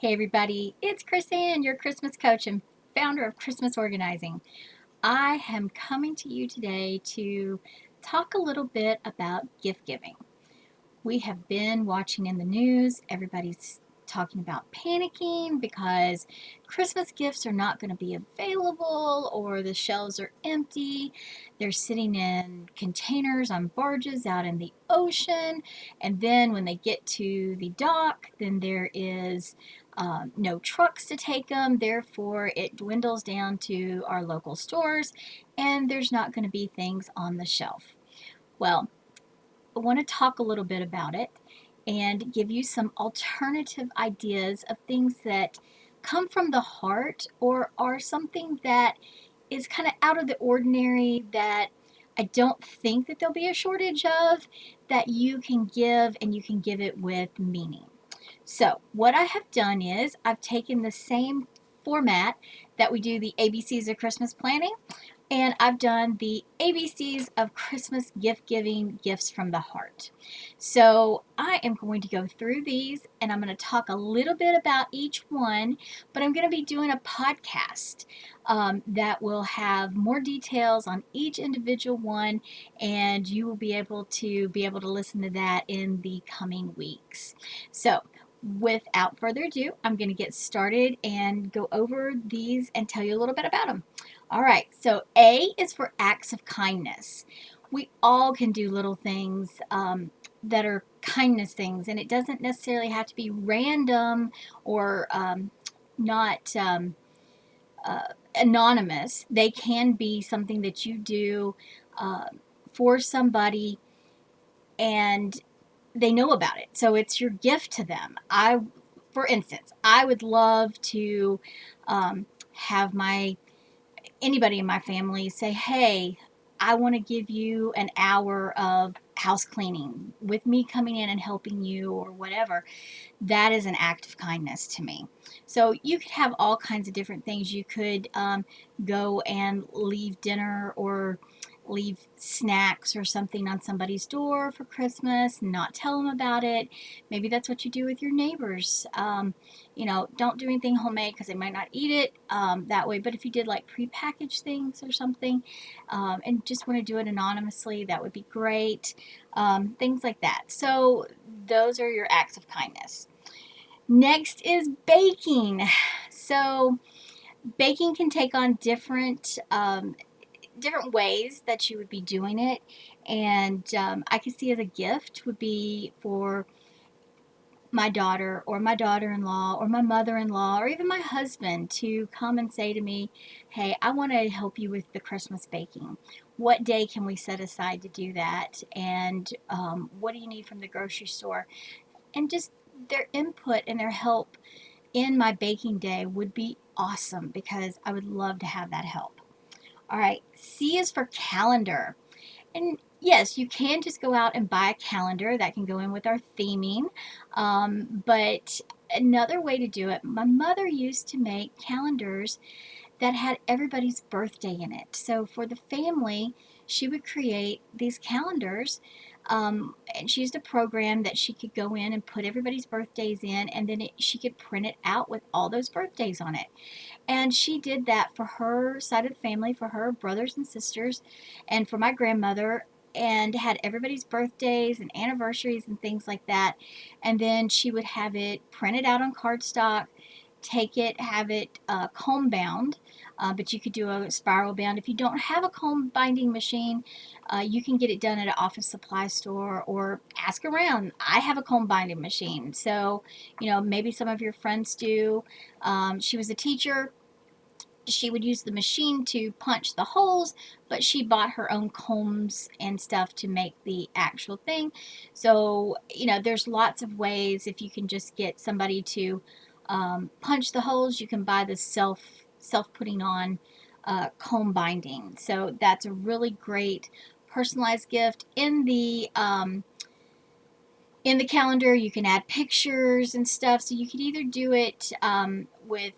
Hey everybody, it's Krisann, your Christmas coach and founder of Christmas Organizing. I am coming to you today to talk a little bit about gift giving. We have been watching in the news, everybody's talking about panicking because Christmas gifts are not going to be available or the shelves are empty. They're sitting in containers on barges out in the ocean. And then when they get to the dock, then there is no trucks to take them. Therefore, it dwindles down to our local stores and there's not going to be things on the shelf. Well, I want to talk a little bit about it and give you some alternative ideas of things that come from the heart or are something that is kind of out of the ordinary that I don't think that there'll be a shortage of that you can give and you can give it with meaning. So what I have done is I've taken the same format that we do the ABCs of Christmas planning and I've done the ABCs of Christmas gift giving, gifts from the heart. So I am going to go through these and I'm going to talk a little bit about each one, but I'm going to be doing a podcast that will have more details on each individual one, and you will be able to listen to that in the coming weeks. So without further ado, I'm going to get started and go over these and tell you a little bit about them. All right, so A is for acts of kindness. We all can do little things that are kindness things, and it doesn't necessarily have to be random or not anonymous. They can be something that you do uh, for somebody and they know about it. So it's your gift to them. For instance, I would love to have anybody in my family say, hey, I want to give you an hour of house cleaning with me coming in and helping you or whatever. That is an act of kindness to me. So you could have all kinds of different things. You could go and leave dinner or leave snacks or something on somebody's door for Christmas and not tell them about it. Maybe that's what you do with your neighbors. Don't do anything homemade because they might not eat it that way. But if you did like prepackaged things or something and just want to do it anonymously, that would be great. Things like that. So those are your acts of kindness. Next is baking. So baking can take on different ways that you would be doing it, and I could see as a gift would be for my daughter or my daughter-in-law or my mother-in-law or even my husband to come and say to me, hey, I want to help you with the Christmas baking. What day can we set aside to do that? And what do you need from the grocery store? And just their input and their help in my baking day would be awesome because I would love to have that help. All right, C is for calendar. And yes, you can just go out and buy a calendar that can go in with our theming. But another way to do it, my mother used to make calendars that had everybody's birthday in it. So for the family, she would create these calendars. And she used a program that she could go in and put everybody's birthdays in, and then she could print it out with all those birthdays on it. And she did that for her side of the family, for her brothers and sisters, and for my grandmother, and had everybody's birthdays and anniversaries and things like that. And then she would have it printed out on cardstock, take it, have it comb bound, but you could do a spiral bound. If you don't have a comb binding machine, you can get it done at an office supply store or ask around. I have a comb binding machine, so maybe some of your friends do. She was a teacher. She would use the machine to punch the holes, but she bought her own combs and stuff to make the actual thing. So, there's lots of ways. If you can just get somebody to punch the holes, you can buy the self putting on comb binding. So that's a really great personalized gift. In the calendar, you can add pictures and stuff. So you could either do it with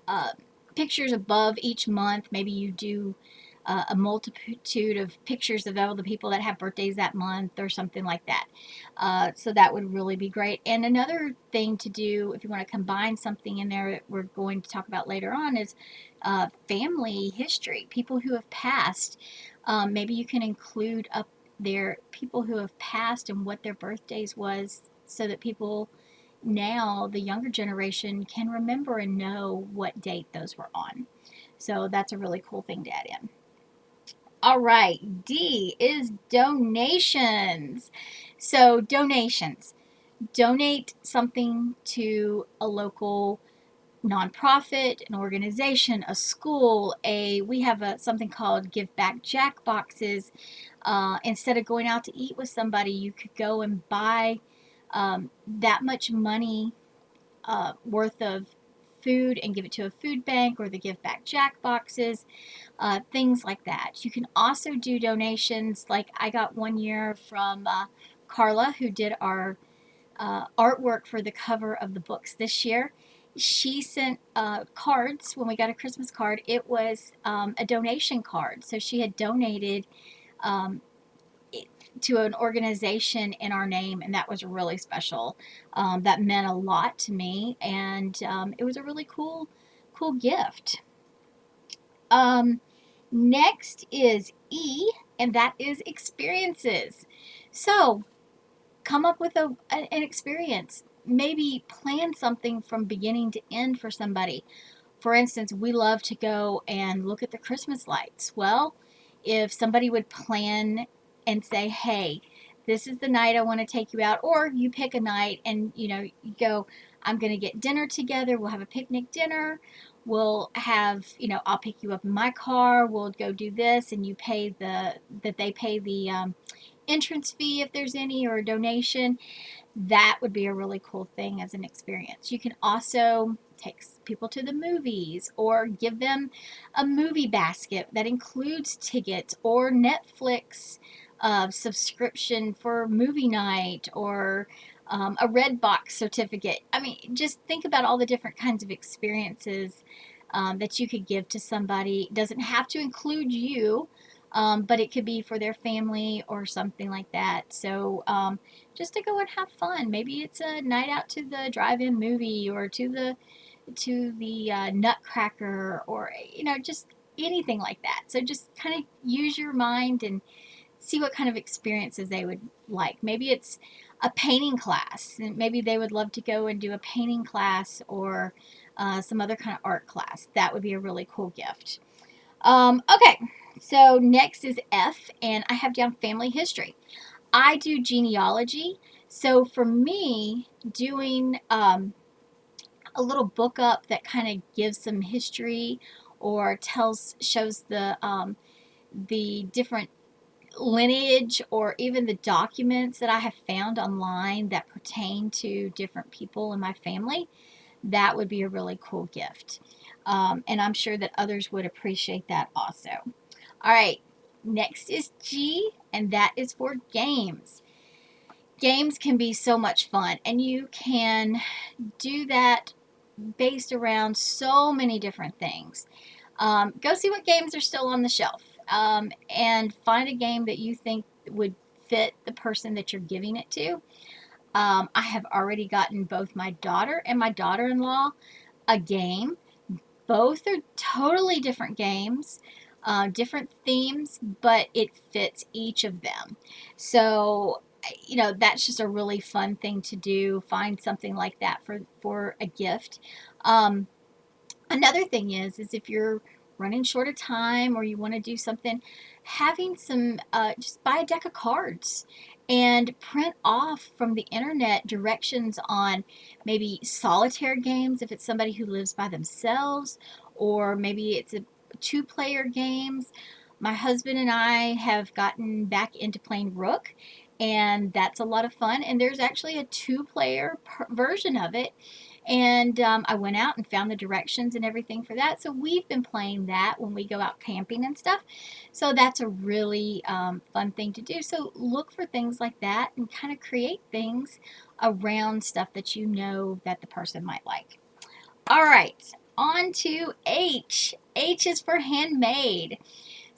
uh, pictures above each month. Maybe you do a multitude of pictures of all the people that have birthdays that month or something like that. So that would really be great. And another thing to do if you want to combine something in there that we're going to talk about later on is family history, people who have passed. Maybe you can include up there people who have passed and what their birthdays was so that people now, the younger generation, can remember and know what date those were on. So that's a really cool thing to add in. All right, D is donations. So, donations. Donate something to a local nonprofit, an organization, a school. We have something called Give Back Jack boxes. Instead of going out to eat with somebody, you could go and buy that much money worth of food and give it to a food bank, or the Give Back Jack boxes, things like that. You can also do donations. Like I got one year from Carla, who did our artwork for the cover of the books this year. She sent cards when we got a Christmas card. It was a donation card. So she had donated um, to an organization in our name, and that was really special. That meant a lot to me, and it was a really cool gift. Um, Next is E, and that is experiences. So come up with an experience. Maybe plan something from beginning to end for somebody. For instance, we love to go and look at the Christmas lights. Well, if somebody would plan and say, hey, this is the night I want to take you out, or you pick a night and you go, I'm going to get dinner together, we'll have a picnic dinner, we'll have, I'll pick you up in my car, we'll go do this, and you pay they pay the entrance fee if there's any, or a donation. That would be a really cool thing as an experience. You can also take people to the movies or give them a movie basket that includes tickets or Netflix subscription for movie night, or a red box certificate. I mean, just think about all the different kinds of experiences that you could give to somebody. It doesn't have to include you, but it could be for their family or something like that. So just to go and have fun. Maybe it's a night out to the drive-in movie, or to the Nutcracker, or just anything like that. So just kind of use your mind and see what kind of experiences they would like. Maybe it's a painting class, and maybe they would love to go and do a painting class, or some other kind of art class. That would be a really cool gift. Okay, so next is F, and I have down family history. I do genealogy, so for me, doing a little book up that kind of gives some history, or shows the different lineage, or even the documents that I have found online that pertain to different people in my family, that would be a really cool gift. And I'm sure that others would appreciate that also. All right, next is G, and that is for games. Games can be so much fun, and you can do that based around so many different things. Go see what games are still on the shelf, and find a game that you think would fit the person that you're giving it to. I have already gotten both my daughter and my daughter-in-law a game. Both are totally different games, different themes, but it fits each of them. So, that's just a really fun thing to do. Find something like that for a gift. Um, Another thing is if you're running short of time, or you want to do something, having some, just buy a deck of cards and print off from the internet directions on maybe solitaire games if it's somebody who lives by themselves, or maybe it's a two-player games. My husband and I have gotten back into playing Rook, and that's a lot of fun. And there's actually a two-player version of it, and I went out and found the directions and everything for that. So we've been playing that when we go out camping and stuff. So that's a really fun thing to do. So look for things like that and kind of create things around stuff that you know that the person might like. All right, on to H. H is for handmade.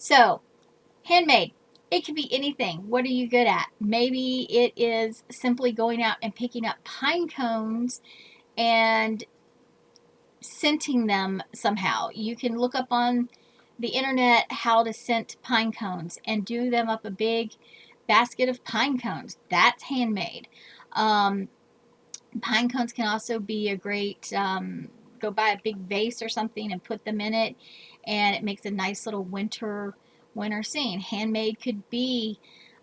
So, handmade. It could be anything. What are you good at? Maybe it is simply going out and picking up pine cones and scenting them somehow. You can look up on the internet how to scent pine cones and do them up a big basket of pine cones. That's handmade. Um, Pine cones can also be a great, go buy a big vase or something and put them in it, and it makes a nice little winter scene. Handmade could be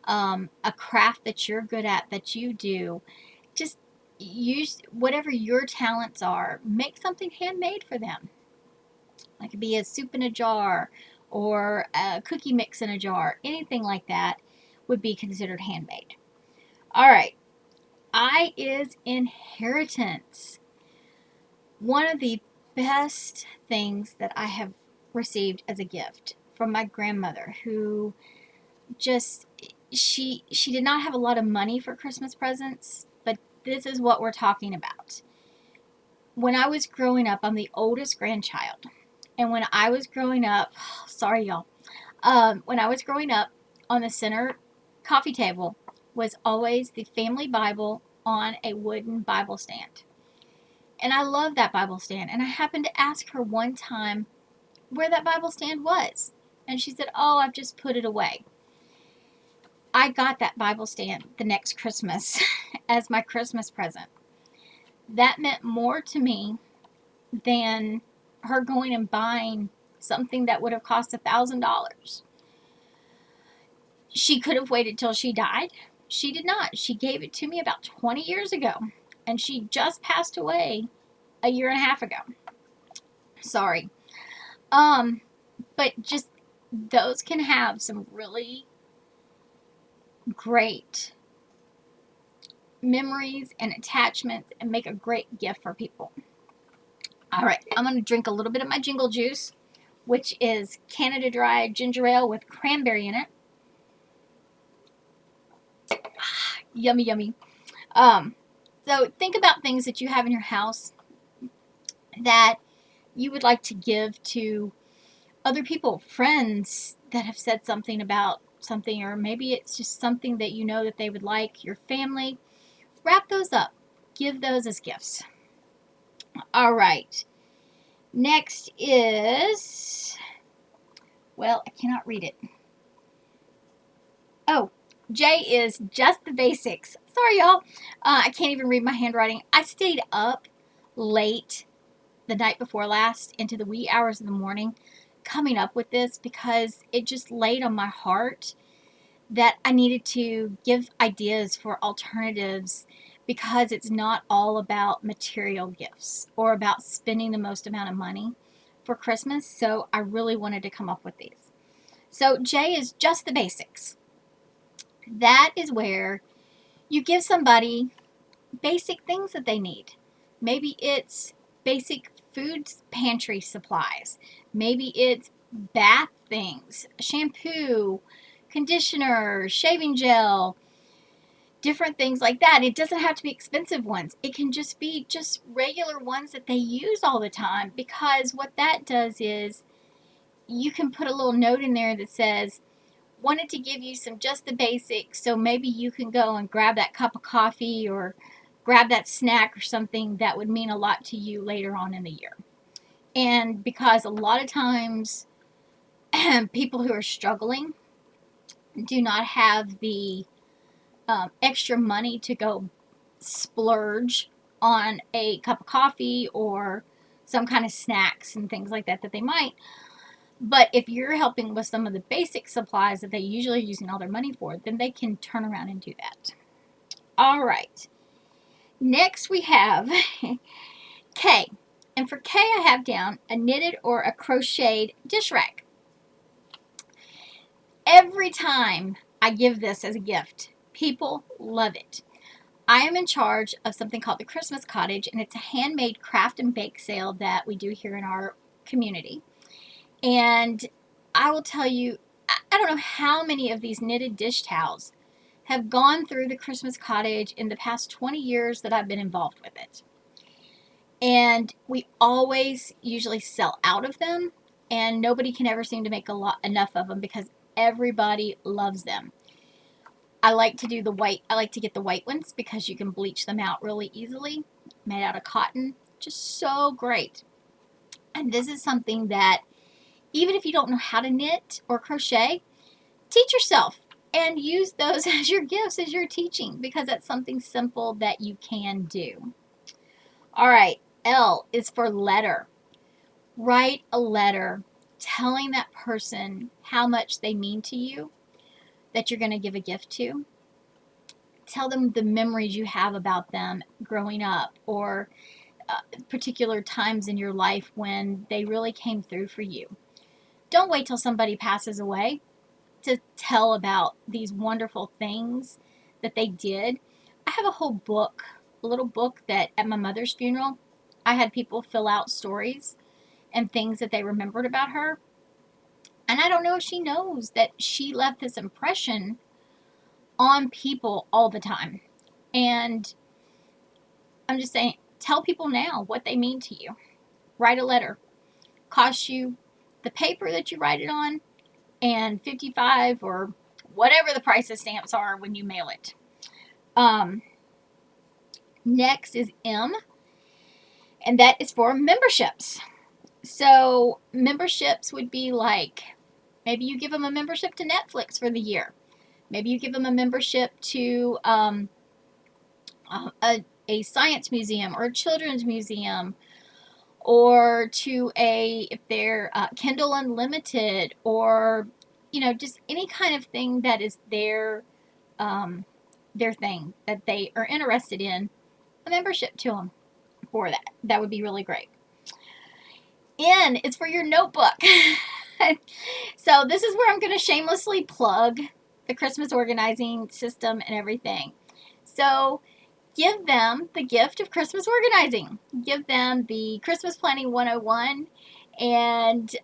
a craft that you're good at, that you do. Just use whatever your talents are. Make something handmade for them. It could be a soup in a jar or a cookie mix in a jar. Anything like that would be considered handmade. All right. I is inheritance. One of the best things that I have received as a gift from my grandmother, who just she did not have a lot of money for Christmas presents, but this is what we're talking about. When I was growing up, I'm the oldest grandchild. And when I was growing up, sorry y'all, when I was growing up, on the center coffee table was always the family Bible on a wooden Bible stand. And I love that Bible stand. And I happened to ask her one time where that Bible stand was. And she said, "Oh, I've just put it away." I got that Bible stand the next Christmas as my Christmas present. That meant more to me than her going and buying something that would have cost $1,000. She could have waited till she died. She did not. She gave it to me about 20 years ago, and she just passed away a year and a half ago. Sorry. But just those can have some really great memories and attachments and make a great gift for people. All right, I'm going to drink a little bit of my Jingle Juice, which is Canada Dry ginger ale with cranberry in it. Yummy, yummy. So think about things that you have in your house that you would like to give to other people, friends that have said something about something, or maybe it's just something that you know that they would like, your family. Wrap those up. Give those as gifts. All right. Next is, well, I cannot read it. Oh, J is just the basics. Sorry, y'all. I can't even read my handwriting. I stayed up late the night before last into the wee hours of the morning coming up with this because it just laid on my heart that I needed to give ideas for alternatives, because it's not all about material gifts or about spending the most amount of money for Christmas. So I really wanted to come up with these. So J is just the basics. That is where you give somebody basic things that they need. Maybe it's basic food pantry supplies. Maybe it's bath things, shampoo, conditioner, shaving gel, different things like that. It doesn't have to be expensive ones. It can just be just regular ones that they use all the time, because what that does is you can put a little note in there that says, "Wanted to give you some just the basics, so maybe you can go and grab that cup of coffee or grab that snack or something that would mean a lot to you later on in the year." And because a lot of times people who are struggling do not have the extra money to go splurge on a cup of coffee or some kind of snacks and things like that they might. But if you're helping with some of the basic supplies that they usually are using all their money for, then they can turn around and do that. All right. Next we have K. And for K, I have down a knitted or a crocheted dish rack. Every time I give this as a gift, people love it. I am in charge of something called the Christmas Cottage, and it's a handmade craft and bake sale that we do here in our community. And I will tell you, I don't know how many of these knitted dish towels have gone through the Christmas Cottage in the past 20 years that I've been involved with it. And we always usually sell out of them, and nobody can ever seem to make enough of them because everybody loves them. I like to do the white. I like to get the white ones because you can bleach them out really easily. Made out of cotton, just so great. And this is something that even if you don't know how to knit or crochet, teach yourself and use those as your gifts as you're teaching, because that's something simple that you can do. All right, L is for letter. Write a letter telling that person how much they mean to you, that you're going to give a gift to. Tell them the memories you have about them growing up, or particular times in your life when they really came through for you. Don't wait till somebody passes away to tell about these wonderful things that they did. I have a whole book, a little book that at my mother's funeral, I had people fill out stories and things that they remembered about her. And I don't know if she knows that she left this impression on people all the time. And I'm just saying, tell people now what they mean to you. Write a letter. Costs you the paper that you write it on and 55 or whatever the price of stamps are when you mail it. Next is M, and that is for memberships. So memberships would be like, maybe you give them a membership to Netflix for the year. Maybe you give them a membership to a science museum or a children's museum, or to if they're Kindle Unlimited, or just any kind of thing that is their thing that they are interested in. A membership to them for that. That would be really great. N is for your notebook. So this is where I'm going to shamelessly plug the Christmas organizing system and everything. So give them the gift of Christmas organizing. Give them the Christmas Planning 101, and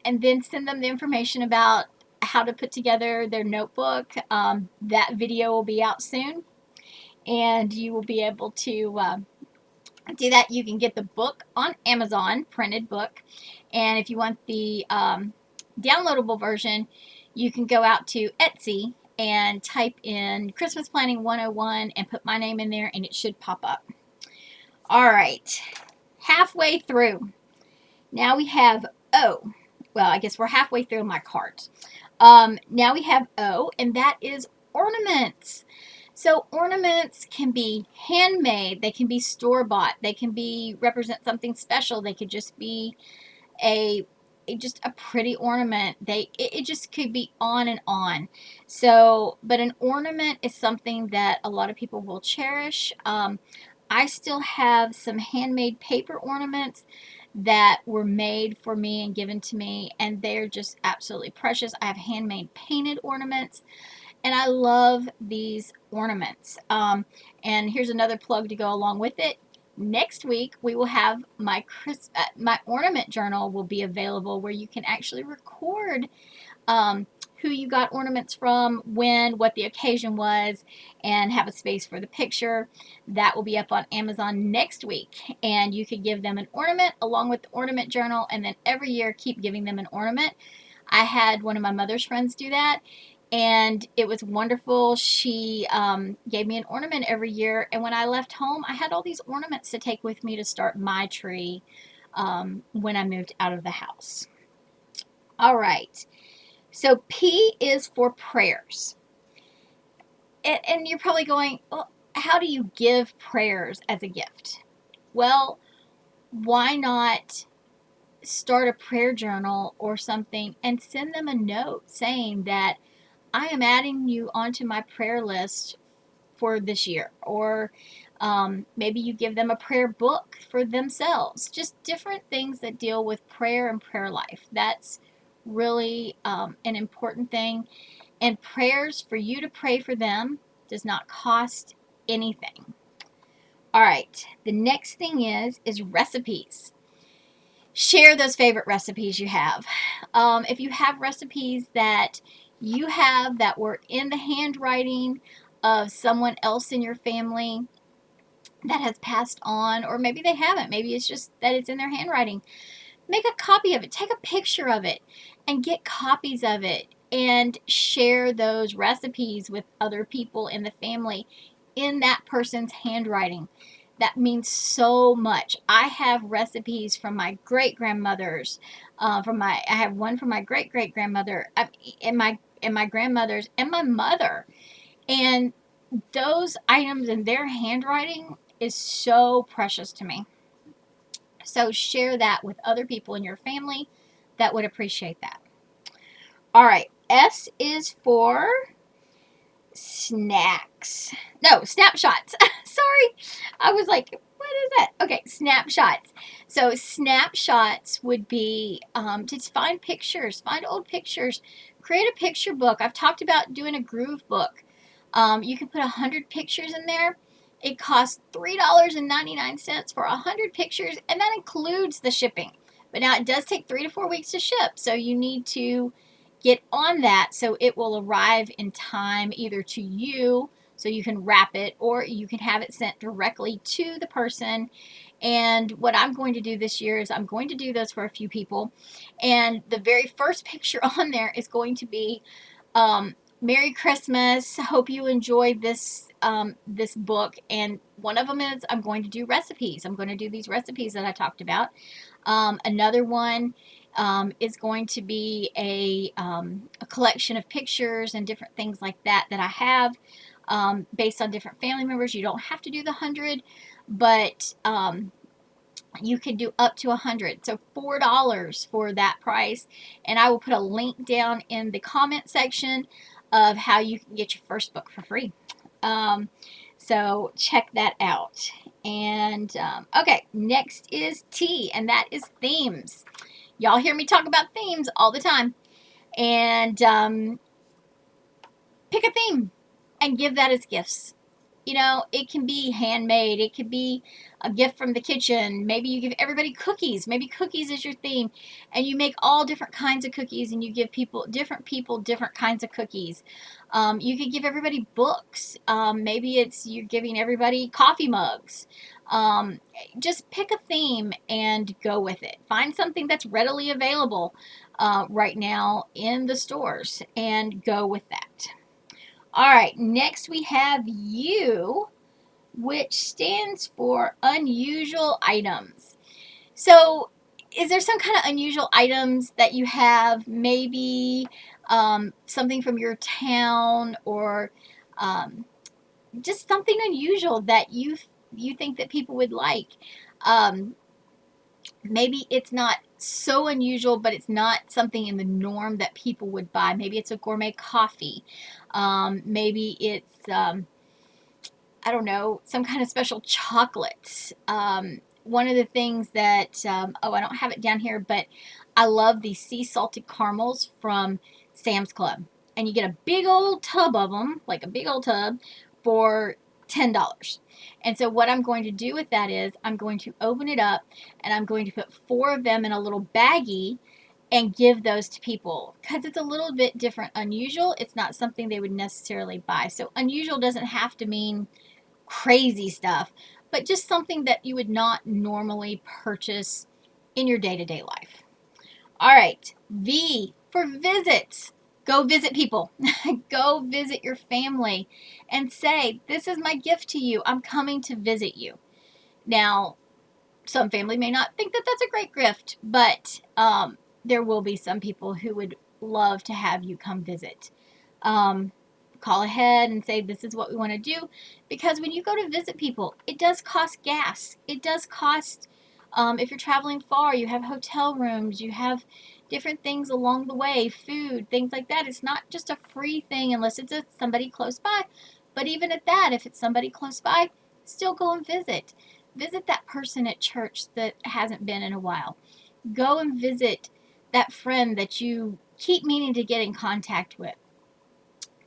then send them the information about how to put together their notebook. That video will be out soon, and you will be able to do that. You can get the book on Amazon, printed book, and if you want the downloadable version, you can go out to Etsy and type in Christmas Planning 101 and put my name in there, and it should pop up. All right, halfway through. Now we have O. Well, I guess we're halfway through my cards. Now we have O, and that is ornaments. So ornaments can be handmade, they can be store-bought, they can be represent something special, they could just be just a pretty ornament. It just could be on and on. So, but an ornament is something that a lot of people will cherish. I still have some handmade paper ornaments that were made for me and given to me, and they're just absolutely precious. I have handmade painted ornaments, and I love these ornaments. And here's another plug to go along with it. Next week, we will have my ornament journal will be available, where you can actually record who you got ornaments from, when, what the occasion was, and have a space for the picture. That will be up on Amazon next week, and you could give them an ornament along with the ornament journal, and then every year keep giving them an ornament. I had one of my mother's friends do that, and it was wonderful. She gave me an ornament every year, and when I left home, I had all these ornaments to take with me to start my tree when I moved out of the house. All right, so P is for prayers. And you're probably going, well, how do you give prayers as a gift? Well, why not start a prayer journal or something and send them a note saying that I am adding you onto my prayer list for this year. Or maybe you give them a prayer book for themselves. Just different things that deal with prayer and prayer life. That's really an important thing. And prayers, for you to pray for them, does not cost anything. All right, the next thing is recipes. Share those favorite recipes you have. If you have recipes that you have that were in the handwriting of someone else in your family that has passed on, or maybe they haven't, maybe it's just that it's in their handwriting, make a copy of it, take a picture of it, and get copies of it and share those recipes with other people in the family in that person's handwriting. That means so much. I have recipes from my great grandmothers, I have one from my great great grandmother, and my grandmother's and my mother, and those items in their handwriting is so precious to me. So share that with other people in your family that would appreciate that. All right, S is for snacks. No, snapshots. Sorry. I was like, what is that? Okay, snapshots. So snapshots would be to find pictures, find old pictures, create a picture book. I've talked about doing a groove book. You can put 100 pictures in there. It costs $3.99 for 100 pictures, and that includes the shipping. But now it does take 3 to 4 weeks to ship, so you need to get on that so it will arrive in time either to you so you can wrap it, or you can have it sent directly to the person. And what I'm going to do this year is I'm going to do those for a few people, and the very first picture on there is going to be Merry Christmas. Hope you enjoyed this book. And one of them is I'm going to do recipes. I'm going to do these recipes that I talked about. Another one is going to be a collection of pictures and different things like that that I have based on different family members. You don't have to do the 100, but you can do up to 100. So $4 for that price. And I will put a link down in the comment section of how you can get your first book for free. So check that out. And okay, next is T, and that is themes. Y'all hear me talk about themes all the time. And pick a theme and give that as gifts. You know, it can be handmade. It could be a gift from the kitchen. Maybe you give everybody cookies. Maybe cookies is your theme. And you make all different kinds of cookies and you give people different kinds of cookies. You could give everybody books. Maybe it's you're giving everybody coffee mugs. Just pick a theme and go with it. Find something that's readily available right now in the stores and go with that. All right, next we have U, which stands for unusual items. So, is there some kind of unusual items that you have? Maybe something from your town, or just something unusual that you think that people would like. Maybe it's not so unusual, but it's not something in the norm that people would buy. Maybe it's a gourmet coffee. Maybe it's, I don't know, some kind of special chocolate. One of the things that, I don't have it down here, but I love these sea salted caramels from Sam's Club. And you get a big old tub of them, like a big old tub, for $10. And so what I'm going to do with that is I'm going to open it up and I'm going to put 4 of them in a little baggie and give those to people because it's a little bit different. Unusual, it's not something they would necessarily buy. So unusual doesn't have to mean crazy stuff, but just something that you would not normally purchase in your day-to-day life. All right, V for visits. Go visit people. Go visit your family and say, this is my gift to you. I'm coming to visit you. Now, some family may not think that that's a great gift, but there will be some people who would love to have you come visit. Call ahead and say, this is what we want to do. Because when you go to visit people, it does cost gas. It does cost, if you're traveling far, you have hotel rooms, you have different things along the way, food, things like that. It's not just a free thing unless it's somebody close by. But even at that, if it's somebody close by, still go and visit. Visit that person at church that hasn't been in a while. Go and visit that friend that you keep meaning to get in contact with.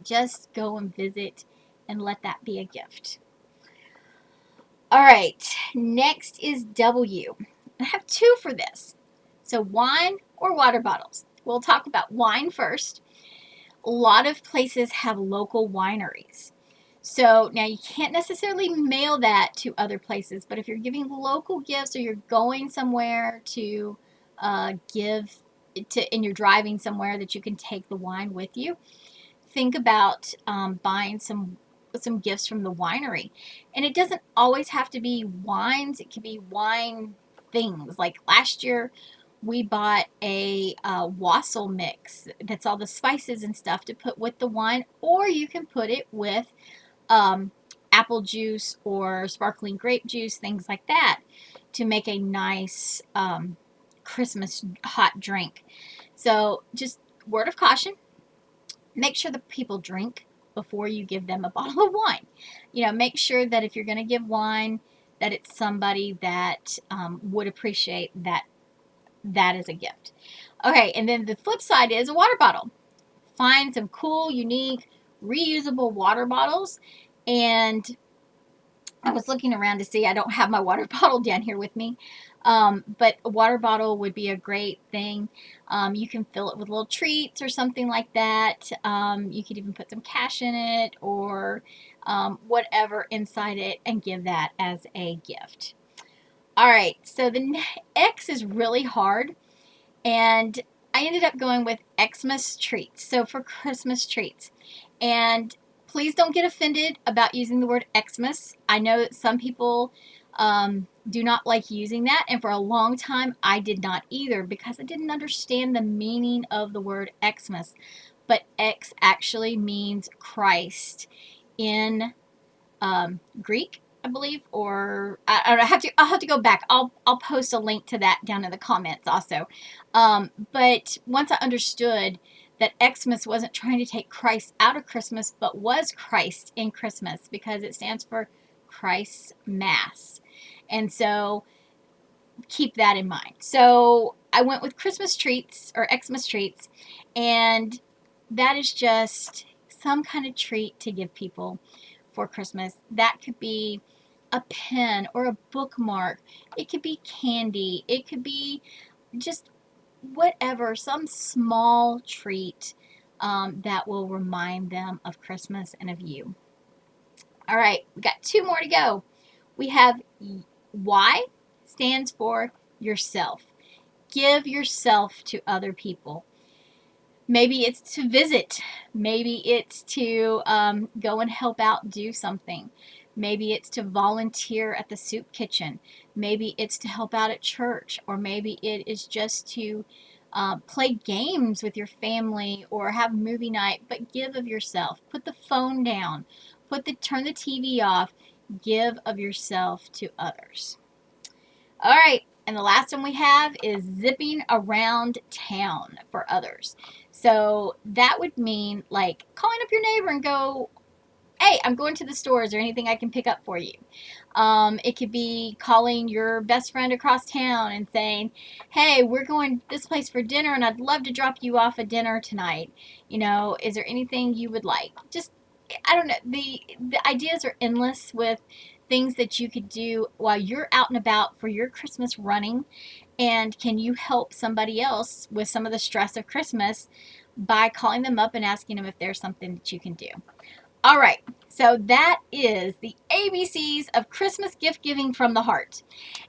Just go and visit and let that be a gift. All right, next is W. I have 2 for this. So wine or water bottles. We'll talk about wine first. A lot of places have local wineries. So now you can't necessarily mail that to other places, but if you're giving local gifts or you're going somewhere to give to, and you're driving somewhere, that you can take the wine with you. Think about buying some gifts from the winery, and it doesn't always have to be wines. It could be wine things. Like last year, we bought a wassail mix that's all the spices and stuff to put with the wine, or you can put it with um, apple juice or sparkling grape juice, things like that, to make a nice Christmas hot drink. So, just word of caution, make sure the people drink before you give them a bottle of wine. Make sure that if you're going to give wine, that it's somebody that would appreciate that as a gift. Okay, and then the flip side is a water bottle. Find some cool, unique, reusable water bottles. And I was looking around to see, I don't have my water bottle down here with me. But a water bottle would be a great thing. You can fill it with little treats or something like that. You could even put some cash in it, or whatever inside it, and give that as a gift. All right, so the X is really hard, and I ended up going with Xmas Treats. So for Christmas treats. And please don't get offended about using the word Xmas. I know that some people do not like using that, and for a long time I did not either, because I didn't understand the meaning of the word Xmas. But X actually means Christ in Greek, I believe, or I have to. I'll have to go back. I'll post a link to that down in the comments also. But once I understood that Xmas wasn't trying to take Christ out of Christmas, but was Christ in Christmas, because it stands for Christ's Mass, and so keep that in mind. So I went with Christmas treats, or Xmas treats, and that is just some kind of treat to give people for Christmas. That could be a pen or a bookmark. It could be candy. It could be just whatever, some small treat that will remind them of Christmas and of you. All right, we got two more to go. We have Y, stands for yourself. Give yourself to other people. Maybe it's to visit. Maybe it's to go and help out do something. Maybe it's to volunteer at the soup kitchen. Maybe it's to help out at church. Or maybe it is just to play games with your family or have movie night. But give of yourself. Put the phone down. Turn the TV off. Give of yourself to others. All right, and the last one we have is zipping around town for others. So that would mean like calling up your neighbor and go, hey, I'm going to the store. Is there anything I can pick up for you? It could be calling your best friend across town and saying, hey, we're going this place for dinner, and I'd love to drop you off at dinner tonight. Is there anything you would like? Just, I don't know. The ideas are endless with things that you could do while you're out and about for your Christmas running. And can you help somebody else with some of the stress of Christmas by calling them up and asking them if there's something that you can do? All right, so that is the ABCs of Christmas gift giving from the heart.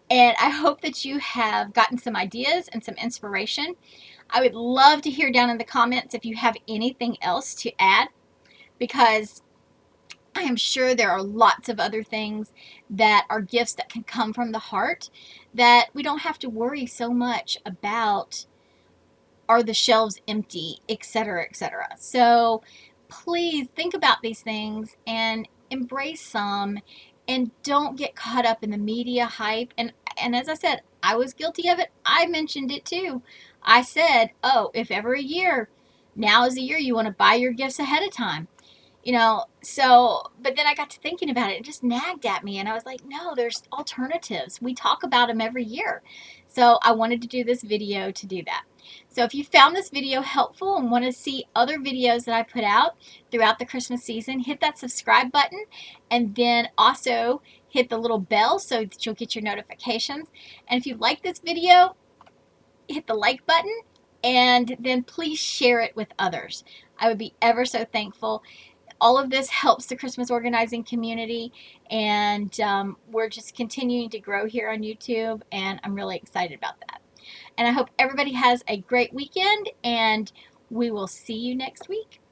And I hope that you have gotten some ideas and some inspiration. I would love to hear down in the comments if you have anything else to add, because I am sure there are lots of other things that are gifts that can come from the heart that we don't have to worry so much about, are the shelves empty, etc., etc. So please think about these things and embrace some, and don't get caught up in the media hype. And as I said, I was guilty of it. I mentioned it too. I said, oh, if ever a year, now is the year you want to buy your gifts ahead of time. But then I got to thinking about it. It just nagged at me, and I was like, no, there's alternatives. We talk about them every year. So I wanted to do this video to do that. So if you found this video helpful and want to see other videos that I put out throughout the Christmas season, hit that subscribe button, and then also hit the little bell so that you'll get your notifications. And if you like this video, hit the like button, and then please share it with others. I would be ever so thankful. All of this helps the Christmas organizing community, and we're just continuing to grow here on YouTube, and I'm really excited about that. And I hope everybody has a great weekend, and we will see you next week.